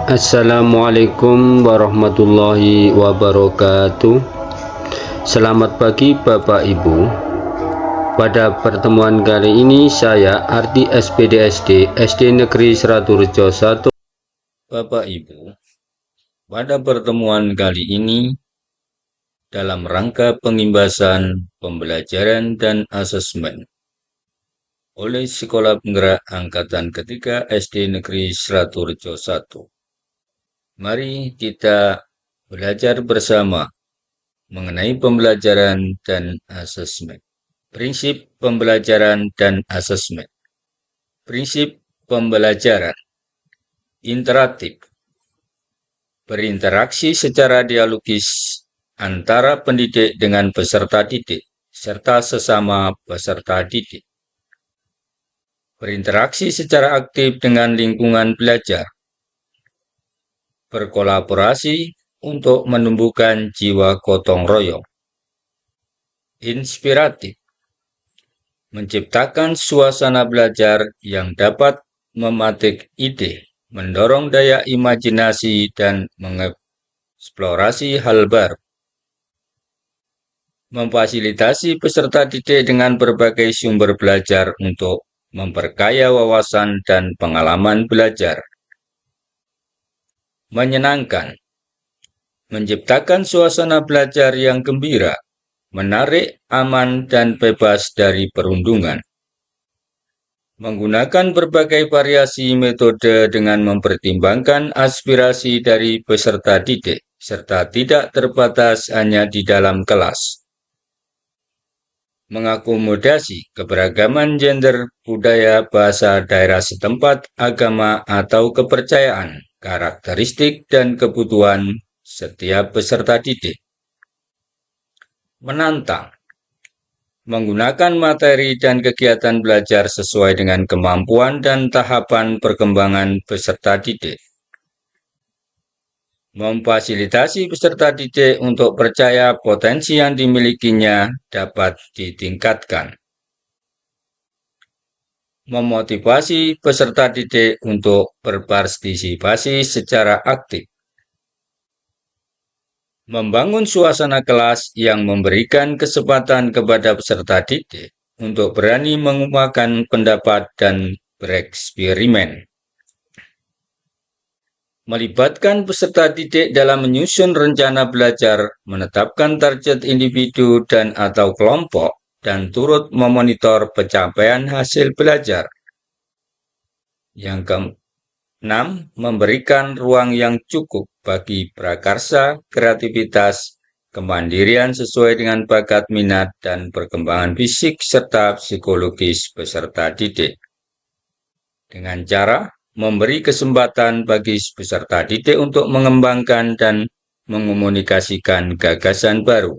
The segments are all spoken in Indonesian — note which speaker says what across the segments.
Speaker 1: Assalamualaikum warahmatullahi wabarakatuh. Selamat pagi Bapak Ibu. Pada pertemuan kali ini saya Ardi SPDSD SD Negeri Seraturjo 1. Bapak Ibu, pada pertemuan kali ini dalam rangka pengimbasan pembelajaran dan asesmen oleh Sekolah Penggerak Angkatan Ketiga SD Negeri Seraturjo 1. Mari kita belajar bersama mengenai pembelajaran dan asesmen. Prinsip pembelajaran dan asesmen. Prinsip pembelajaran interaktif, berinteraksi secara dialogis antara pendidik dengan peserta didik serta sesama peserta didik. Berinteraksi secara aktif dengan lingkungan belajar. Berkolaborasi untuk menumbuhkan jiwa gotong royong. Inspiratif, menciptakan suasana belajar yang dapat mematik ide, mendorong daya imajinasi, dan mengeksplorasi hal baru. Memfasilitasi peserta didik dengan berbagai sumber belajar untuk memperkaya wawasan dan pengalaman belajar. Menyenangkan, menciptakan suasana belajar yang gembira, menarik, aman, dan bebas dari perundungan. Menggunakan berbagai variasi metode dengan mempertimbangkan aspirasi dari peserta didik, serta tidak terbatas hanya di dalam kelas. Mengakomodasi keberagaman gender, budaya, bahasa daerah setempat, agama, atau kepercayaan, karakteristik, dan kebutuhan setiap peserta didik. Menantang, menggunakan materi dan kegiatan belajar sesuai dengan kemampuan dan tahapan perkembangan peserta didik. Memfasilitasi peserta didik untuk percaya potensi yang dimilikinya dapat ditingkatkan. Memotivasi peserta didik untuk berpartisipasi secara aktif. Membangun suasana kelas yang memberikan kesempatan kepada peserta didik untuk berani mengungkapkan pendapat dan bereksperimen. Melibatkan peserta didik dalam menyusun rencana belajar, menetapkan target individu dan atau kelompok, dan turut memonitor pencapaian hasil belajar. Yang keenam, memberikan ruang yang cukup bagi prakarsa, kreativitas, kemandirian sesuai dengan bakat, minat, dan perkembangan fisik serta psikologis peserta didik. Dengan cara memberi kesempatan bagi peserta didik untuk mengembangkan dan mengomunikasikan gagasan baru.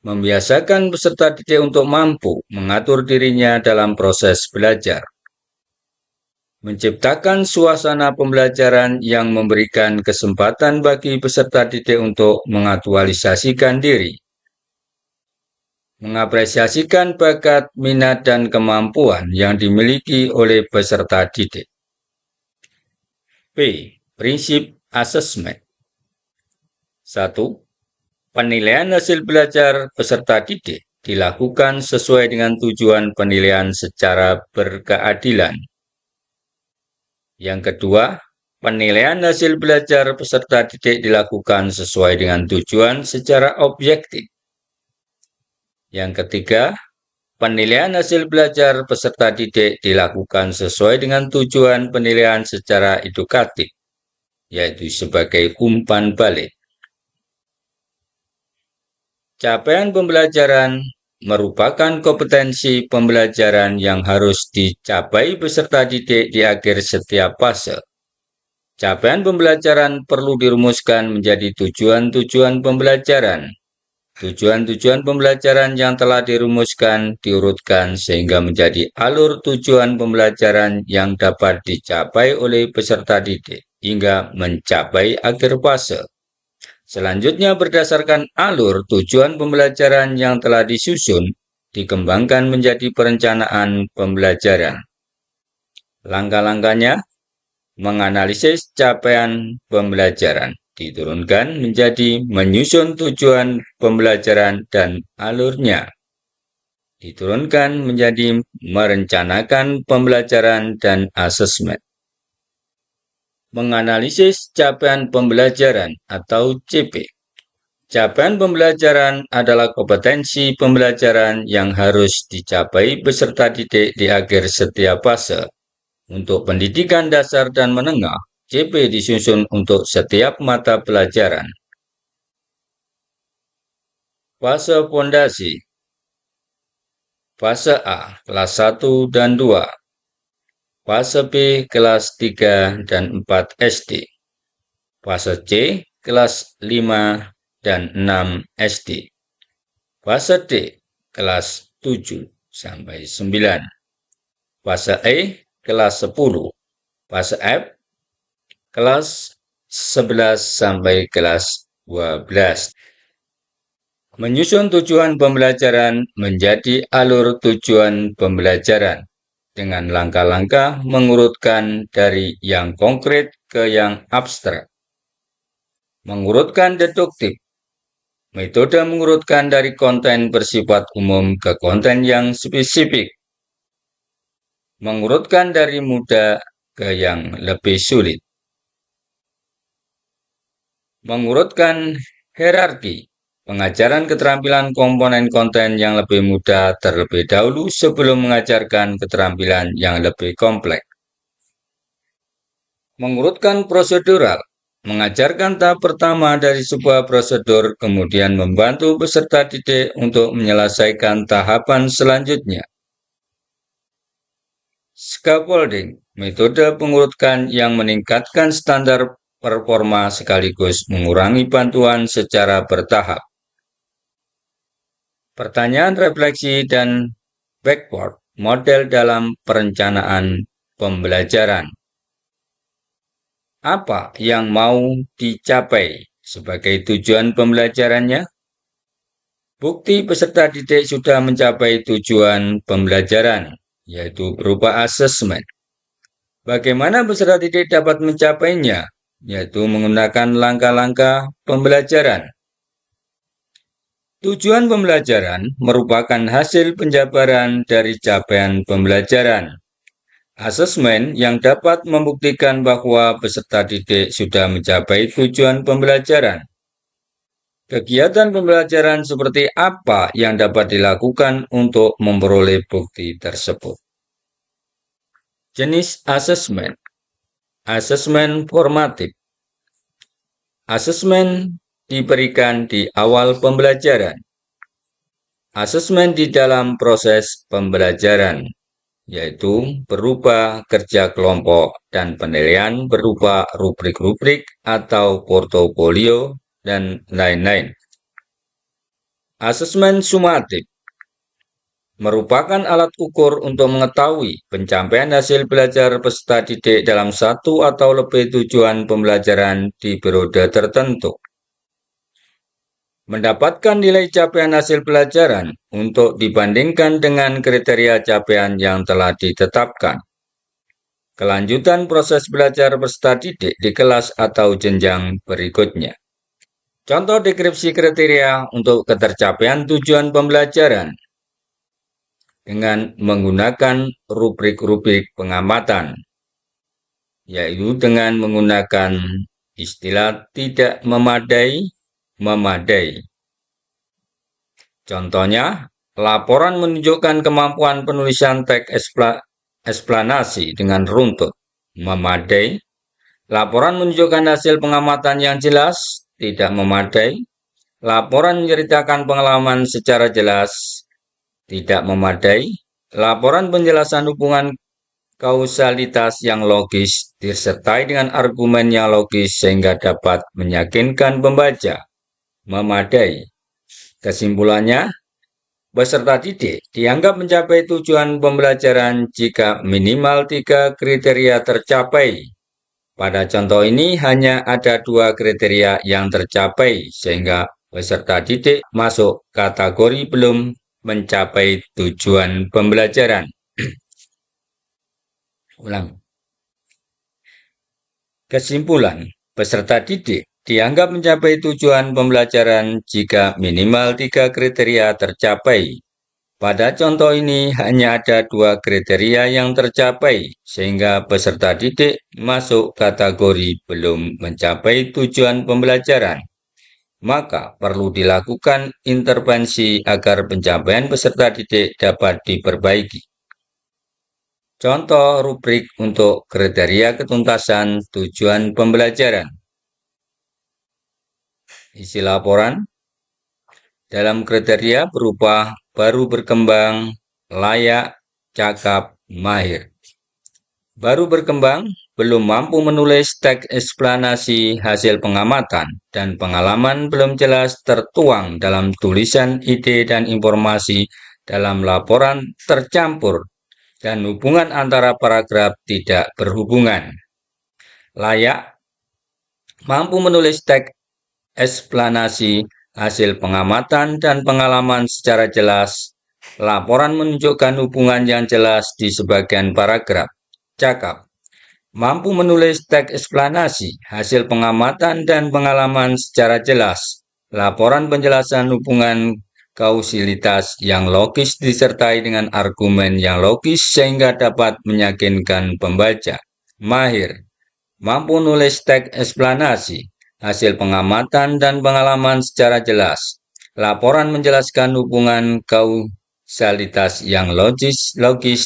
Speaker 1: Membiasakan peserta didik untuk mampu mengatur dirinya dalam proses belajar. Menciptakan suasana pembelajaran yang memberikan kesempatan bagi peserta didik untuk mengaktualisasikan diri. Mengapresiasikan bakat, minat, dan kemampuan yang dimiliki oleh peserta didik. P. Prinsip asesmen. 1. Penilaian hasil belajar peserta didik dilakukan sesuai dengan tujuan penilaian secara berkeadilan. Yang kedua, penilaian hasil belajar peserta didik dilakukan sesuai dengan tujuan secara objektif. Yang ketiga, penilaian hasil belajar peserta didik dilakukan sesuai dengan tujuan penilaian secara edukatif, yaitu sebagai umpan balik. Capaian pembelajaran merupakan kompetensi pembelajaran yang harus dicapai peserta didik di akhir setiap fase. Capaian pembelajaran perlu dirumuskan menjadi tujuan-tujuan pembelajaran. Tujuan-tujuan pembelajaran yang telah dirumuskan diurutkan sehingga menjadi alur tujuan pembelajaran yang dapat dicapai oleh peserta didik hingga mencapai akhir fase. Selanjutnya, berdasarkan alur tujuan pembelajaran yang telah disusun, dikembangkan menjadi perencanaan pembelajaran. Langkah-langkahnya, menganalisis capaian pembelajaran. Diturunkan menjadi menyusun tujuan pembelajaran dan alurnya. Diturunkan menjadi merencanakan pembelajaran dan asesmen. Menganalisis capaian pembelajaran atau CP. Capaian pembelajaran adalah kompetensi pembelajaran yang harus dicapai peserta didik di akhir setiap fase. Untuk pendidikan dasar dan menengah, CP disusun untuk setiap mata pelajaran. Fase fondasi. Fase A, kelas 1 dan 2. Fase B, kelas 3 dan 4 SD. Fase C, kelas 5 dan 6 SD. Fase D, kelas 7 sampai 9. Fase E, kelas 10. Fase F, kelas 11 sampai kelas 12. Menyusun tujuan pembelajaran menjadi alur tujuan pembelajaran dengan langkah-langkah mengurutkan dari yang konkret ke yang abstrak. Mengurutkan deduktif. Metode mengurutkan dari konten bersifat umum ke konten yang spesifik. Mengurutkan dari mudah ke yang lebih sulit. Mengurutkan hierarki. Pengajaran keterampilan komponen konten yang lebih mudah terlebih dahulu sebelum mengajarkan keterampilan yang lebih kompleks. Mengurutkan prosedural. Mengajarkan tahap pertama dari sebuah prosedur, kemudian membantu peserta didik untuk menyelesaikan tahapan selanjutnya. Scaffolding, metode pengurutkan yang meningkatkan standar performa sekaligus mengurangi bantuan secara bertahap. Pertanyaan refleksi dan backward model dalam perencanaan pembelajaran. Apa yang mau dicapai sebagai tujuan pembelajarannya? Bukti peserta didik sudah mencapai tujuan pembelajaran, yaitu berupa asesmen. Bagaimana peserta didik dapat mencapainya? Yaitu menggunakan langkah-langkah pembelajaran. Tujuan pembelajaran merupakan hasil penjabaran dari capaian pembelajaran. Asesmen yang dapat membuktikan bahwa peserta didik sudah mencapai tujuan pembelajaran. Kegiatan pembelajaran seperti apa yang dapat dilakukan untuk memperoleh bukti tersebut? Jenis asesmen. Asesmen formatif. Asesmen diberikan di awal pembelajaran. Asesmen di dalam proses pembelajaran, yaitu berupa kerja kelompok dan penilaian berupa rubrik-rubrik atau portofolio dan lain-lain. Asesmen sumatif merupakan alat ukur untuk mengetahui pencapaian hasil belajar peserta didik dalam satu atau lebih tujuan pembelajaran di periode tertentu. Mendapatkan nilai capaian hasil pelajaran untuk dibandingkan dengan kriteria capaian yang telah ditetapkan. Kelanjutan proses belajar peserta didik di kelas atau jenjang berikutnya. Contoh deskripsi kriteria untuk ketercapaian tujuan pembelajaran dengan menggunakan rubrik-rubrik pengamatan, yaitu dengan menggunakan istilah tidak memadai, memadai. Contohnya, laporan menunjukkan kemampuan penulisan teks eksplanasi dengan runtut, memadai. Laporan menunjukkan hasil pengamatan yang jelas, tidak memadai. Laporan menceritakan pengalaman secara jelas, tidak memadai. Laporan penjelasan hubungan kausalitas yang logis disertai dengan argumen yang logis sehingga dapat meyakinkan pembaca, memadai. Kesimpulannya, peserta didik dianggap mencapai tujuan pembelajaran jika minimal 3 kriteria tercapai. Pada contoh ini hanya ada 2 kriteria yang tercapai sehingga peserta didik masuk kategori belum mencapai tujuan pembelajaran. Ulang. Kesimpulan, peserta didik dianggap mencapai tujuan pembelajaran jika minimal 3 kriteria tercapai. Pada contoh ini hanya ada 2 kriteria yang tercapai, sehingga peserta didik masuk kategori belum mencapai tujuan pembelajaran. Maka perlu dilakukan intervensi agar pencapaian peserta didik dapat diperbaiki. Contoh rubrik untuk kriteria ketuntasan tujuan pembelajaran. Isi laporan dalam kriteria berupa baru berkembang, layak, cakap, mahir. Baru berkembang, belum mampu menulis teks eksplanasi hasil pengamatan, dan pengalaman belum jelas tertuang dalam tulisan ide dan informasi dalam laporan tercampur, dan hubungan antara paragraf tidak berhubungan. Layak, mampu menulis teks eksplanasi hasil pengamatan dan pengalaman secara jelas. Laporan menunjukkan hubungan yang jelas di sebagian paragraf. Cakap, mampu menulis teks eksplanasi hasil pengamatan dan pengalaman secara jelas. Laporan penjelasan hubungan kausalitas yang logis disertai dengan argumen yang logis sehingga dapat meyakinkan pembaca. Mahir, mampu menulis teks eksplanasi hasil pengamatan dan pengalaman secara jelas. Laporan menjelaskan hubungan kausalitas yang logis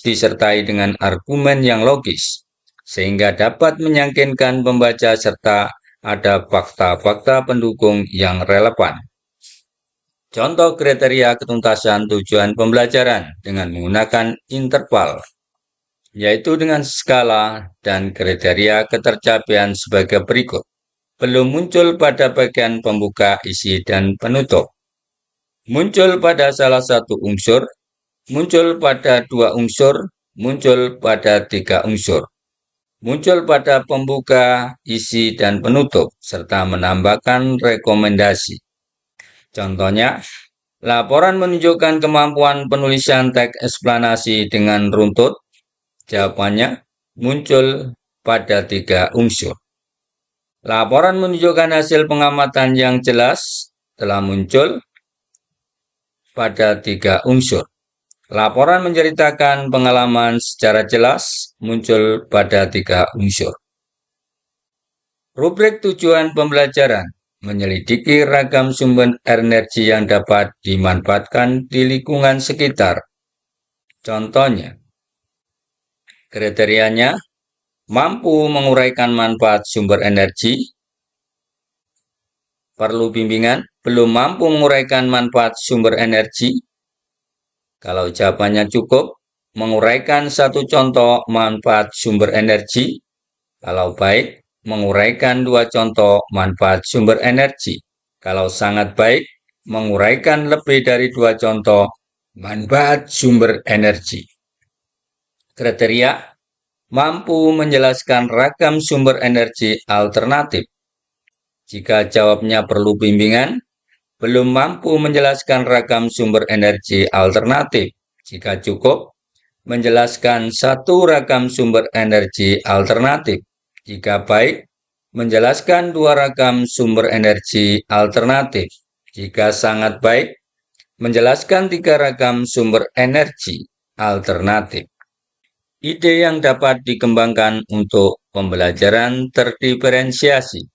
Speaker 1: disertai dengan argumen yang logis, sehingga dapat meyakinkan pembaca serta ada fakta-fakta pendukung yang relevan. Contoh kriteria ketuntasan tujuan pembelajaran dengan menggunakan interval, yaitu dengan skala dan kriteria ketercapaian sebagai berikut. Belum muncul pada bagian pembuka, isi, dan penutup. Muncul pada salah satu unsur, muncul pada 2 unsur, muncul pada 3 unsur. Muncul pada pembuka, isi, dan penutup, serta menambahkan rekomendasi. Contohnya, laporan menunjukkan kemampuan penulisan teks eksplanasi dengan runtut. Jawabannya muncul pada 3 unsur. Laporan menunjukkan hasil pengamatan yang jelas telah muncul pada 3 unsur. Laporan menceritakan pengalaman secara jelas muncul pada 3 unsur. Rubrik tujuan pembelajaran menyelidiki ragam sumber energi yang dapat dimanfaatkan di lingkungan sekitar. Contohnya, kriterianya mampu menguraikan manfaat sumber energi. Perlu bimbingan, belum mampu menguraikan manfaat sumber energi. Kalau jawabannya cukup, menguraikan 1 contoh manfaat sumber energi. Kalau baik, menguraikan 2 contoh manfaat sumber energi. Kalau sangat baik, menguraikan lebih dari 2 contoh manfaat sumber energi. Kriteria mampu menjelaskan ragam sumber energi alternatif. Jika jawabnya perlu bimbingan, belum mampu menjelaskan ragam sumber energi alternatif. Jika cukup, menjelaskan 1 ragam sumber energi alternatif. Jika baik, menjelaskan 2 ragam sumber energi alternatif. Jika sangat baik, menjelaskan 3 ragam sumber energi alternatif. Ide yang dapat dikembangkan untuk pembelajaran terdiferensiasi.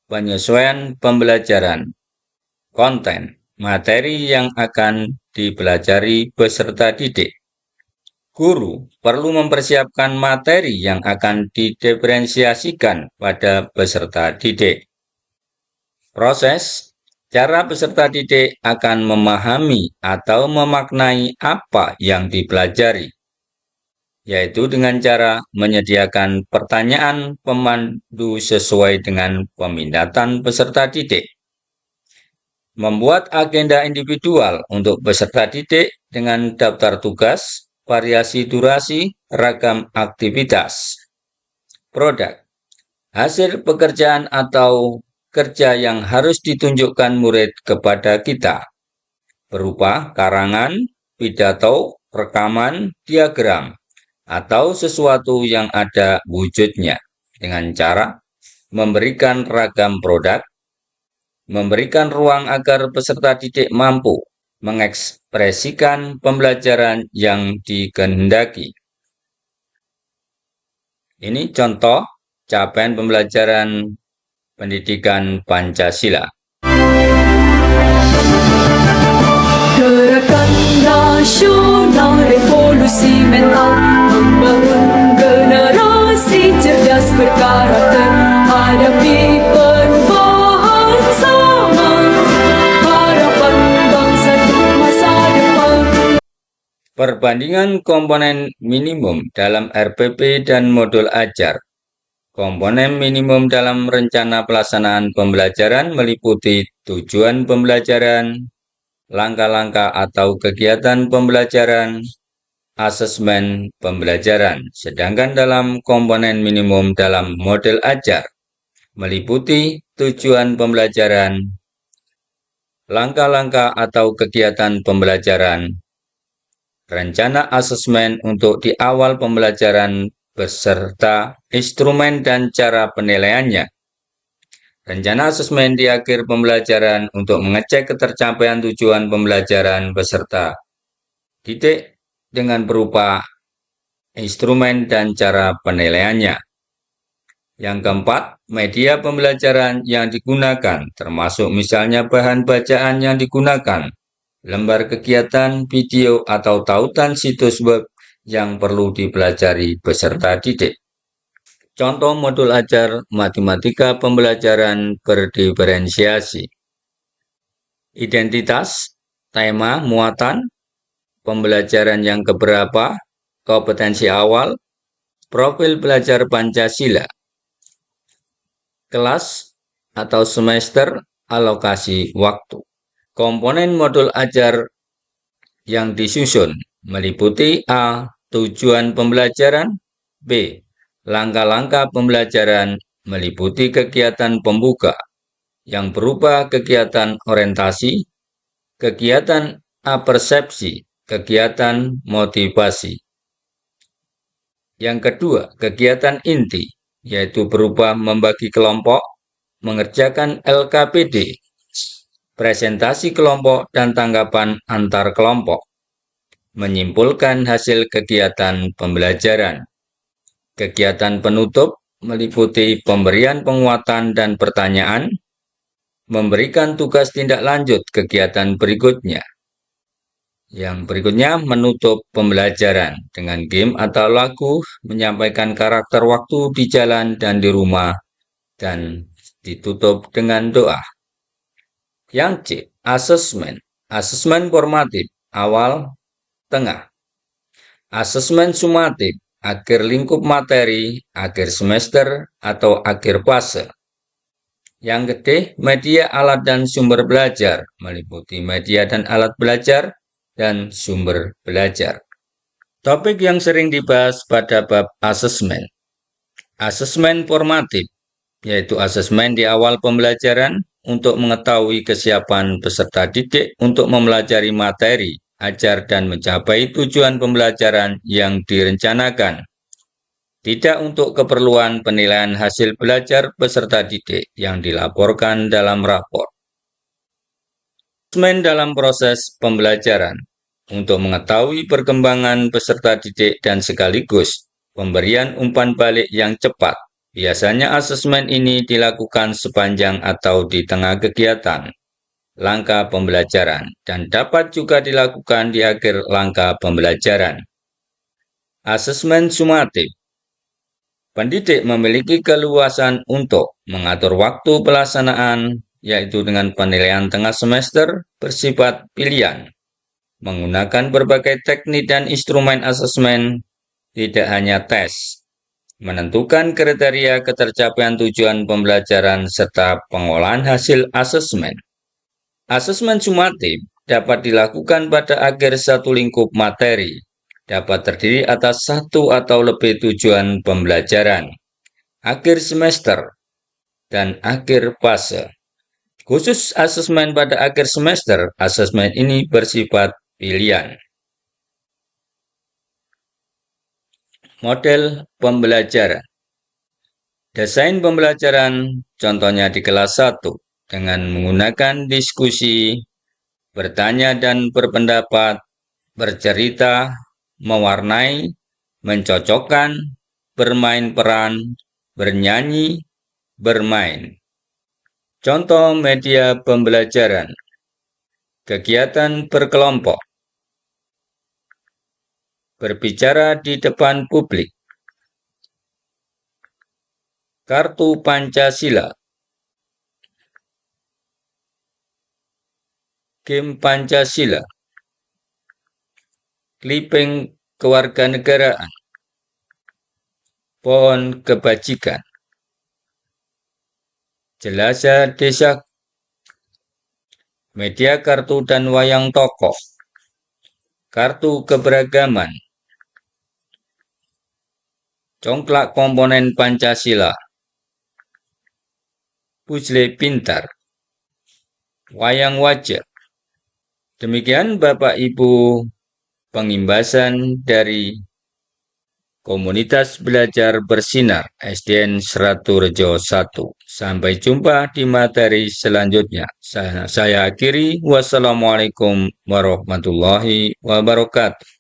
Speaker 1: Penyesuaian pembelajaran. Konten, materi yang akan dipelajari peserta didik. Guru perlu mempersiapkan materi yang akan didiferensiasikan pada peserta didik. Proses, cara peserta didik akan memahami atau memaknai apa yang dipelajari, yaitu dengan cara menyediakan pertanyaan pemandu sesuai dengan peminatan peserta didik. Membuat agenda individual untuk peserta didik dengan daftar tugas, variasi durasi, ragam aktivitas. Produk, hasil pekerjaan atau kerja yang harus ditunjukkan murid kepada kita, berupa karangan, pidato, rekaman, diagram, atau sesuatu yang ada wujudnya. dengan cara memberikan ragam produk, memberikan ruang agar peserta didik mampu mengekspresikan pembelajaran yang dikehendaki. Ini contoh capaian pembelajaran pendidikan Pancasila.
Speaker 2: Gerakan Nasional Revolusi Mental membangun generasi cerdas berkarakter, hadapi perubahan zaman, harapan bangsa untuk masa depan.
Speaker 1: Perbandingan komponen minimum dalam RPP dan modul ajar. Komponen minimum dalam rencana pelaksanaan pembelajaran meliputi tujuan pembelajaran, langkah-langkah atau kegiatan pembelajaran, asesmen pembelajaran. Sedangkan dalam komponen minimum dalam model ajar, meliputi tujuan pembelajaran, langkah-langkah atau kegiatan pembelajaran, rencana asesmen untuk di awal pembelajaran beserta instrumen dan cara penilaiannya. Rencana asesmen di akhir pembelajaran untuk mengecek ketercapaian tujuan pembelajaran peserta didik dengan berupa instrumen dan cara penilaiannya. Yang keempat, media pembelajaran yang digunakan, termasuk misalnya bahan bacaan yang digunakan, lembar kegiatan, video, atau tautan situs web yang perlu dipelajari peserta didik. Contoh modul ajar matematika pembelajaran berdiferensiasi. Identitas, tema, muatan, pembelajaran yang keberapa, kompetensi awal, profil belajar Pancasila, kelas atau semester, alokasi waktu. Komponen modul ajar yang disusun meliputi A. Tujuan pembelajaran, B. Langkah-langkah pembelajaran meliputi kegiatan pembuka yang berupa kegiatan orientasi, kegiatan apersepsi, kegiatan motivasi. Yang kedua, kegiatan inti, yaitu berupa membagi kelompok, mengerjakan LKPD, presentasi kelompok dan tanggapan antar kelompok, menyimpulkan hasil kegiatan pembelajaran. Kegiatan penutup meliputi pemberian penguatan dan pertanyaan, memberikan tugas tindak lanjut kegiatan berikutnya. Yang berikutnya menutup pembelajaran dengan game atau lagu, menyampaikan karakter waktu di jalan dan di rumah, dan ditutup dengan doa. Yang C, asesmen. Asesmen formatif, awal, tengah. Asesmen sumatif, akhir lingkup materi, akhir semester, atau akhir fase. Yang ketiga, media alat dan sumber belajar, meliputi media dan alat belajar, dan sumber belajar. Topik yang sering dibahas pada bab asesmen. Asesmen formatif, yaitu asesmen di awal pembelajaran untuk mengetahui kesiapan peserta didik untuk mempelajari materi, ajar dan mencapai tujuan pembelajaran yang direncanakan. Tidak untuk keperluan penilaian hasil belajar peserta didik yang dilaporkan dalam rapor. Asesmen dalam proses pembelajaran untuk mengetahui perkembangan peserta didik dan sekaligus pemberian umpan balik yang cepat. Biasanya asesmen ini dilakukan sepanjang atau di tengah kegiatan langkah pembelajaran dan dapat juga dilakukan di akhir langkah pembelajaran. Asesmen sumatif. Pendidik memiliki keluasan untuk mengatur waktu pelaksanaan, yaitu dengan penilaian tengah semester bersifat pilihan, menggunakan berbagai teknik dan instrumen asesmen, tidak hanya tes, menentukan kriteria ketercapaian tujuan pembelajaran serta pengolahan hasil asesmen. Asesmen sumatif dapat dilakukan pada akhir satu lingkup materi, dapat terdiri atas satu atau lebih tujuan pembelajaran, akhir semester, dan akhir fase. Khusus asesmen pada akhir semester, asesmen ini bersifat pilihan. Model pembelajaran. Desain pembelajaran contohnya di kelas 1 dengan menggunakan diskusi, bertanya dan berpendapat, bercerita, mewarnai, mencocokkan, bermain peran, bernyanyi, bermain. Contoh media pembelajaran. Kegiatan berkelompok. Berbicara di depan publik. Kartu Pancasila. Game Pancasila. Clipping kewarganegaraan. Pohon kebajikan. Jelajah desa. Media kartu dan wayang tokoh. Kartu keberagaman. Congklak komponen Pancasila. Puzzle pintar. Wayang wajah. Demikian Bapak Ibu pengimbasan dari Komunitas Belajar Bersinar SDN Seraturejo 1. Sampai jumpa di materi selanjutnya. Saya akhiri. Wassalamualaikum warahmatullahi wabarakatuh.